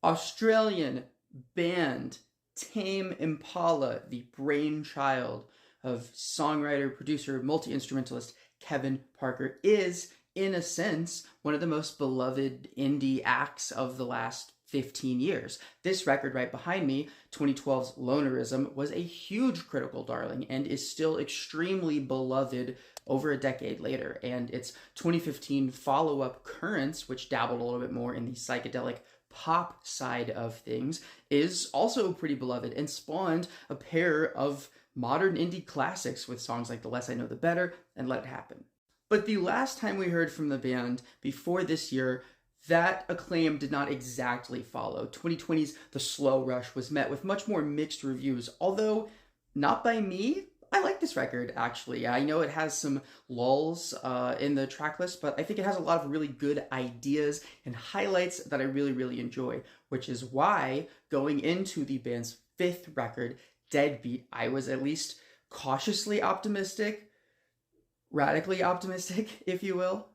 Australian band Tame Impala, the brainchild of songwriter, producer, multi-instrumentalist Kevin Parker, is, in a sense, one of the most beloved indie acts of the last 15 years. This record right behind me, 2012's Lonerism, was a huge critical darling and is still extremely beloved over a decade later. And its 2015 follow-up Currents, which dabbled a little bit more in the psychedelic pop side of things, is also pretty beloved and spawned a pair of modern indie classics with songs like The Less I Know the Better and Let It Happen. But the last time we heard from the band before this year, that acclaim did not exactly follow. 2020's The Slow Rush was met with much more mixed reviews, although not by me. I like this record, actually. I know it has some lulls in the track list, but I think it has a lot of really good ideas and highlights that I really, really enjoy, which is why going into the band's fifth record, Deadbeat, I was at least cautiously optimistic, radically optimistic, if you will.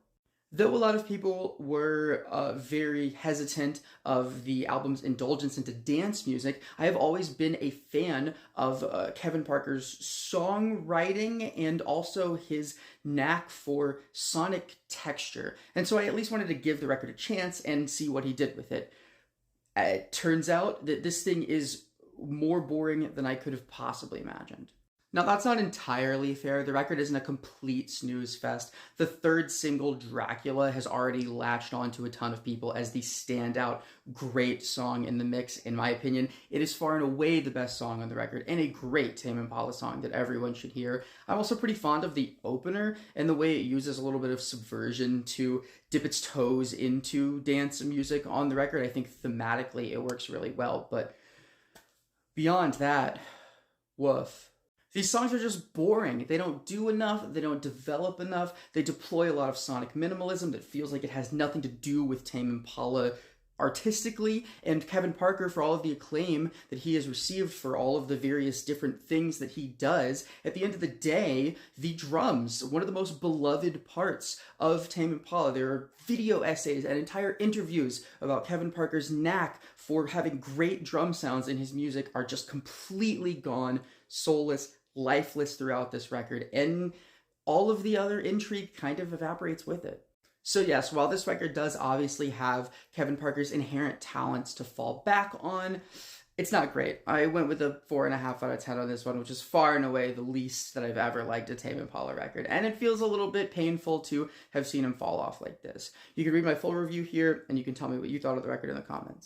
Though a lot of people were very hesitant of the album's indulgence into dance music, I have always been a fan of Kevin Parker's songwriting and also his knack for sonic texture. And so I at least wanted to give the record a chance and see what he did with it. It turns out that this thing is more boring than I could have possibly imagined. Now, that's not entirely fair. The record isn't a complete snooze fest. The third single, Dracula, has already latched onto a ton of people as the standout great song in the mix, in my opinion. It is far and away the best song on the record, and a great Tame Impala song that everyone should hear. I'm also pretty fond of the opener and the way it uses a little bit of subversion to dip its toes into dance music on the record. I think thematically it works really well, but beyond that, woof. These songs are just boring. They don't do enough, they don't develop enough, they deploy a lot of sonic minimalism that feels like it has nothing to do with Tame Impala artistically, and Kevin Parker, for all of the acclaim that he has received for all of the various different things that he does, at the end of the day, the drums, one of the most beloved parts of Tame Impala. There are video essays and entire interviews about Kevin Parker's knack for having great drum sounds in his music are just completely gone, soulless, lifeless throughout this record, and all of the other intrigue kind of evaporates with it. So yes, while this record does obviously have Kevin Parker's inherent talents to fall back on, it's not great. I went with a 4.5 out of 10 on this one, which is far and away the least that I've ever liked a Tame Impala record, and it feels a little bit painful to have seen him fall off like this. You can read my full review here, and you can tell me what you thought of the record in the comments.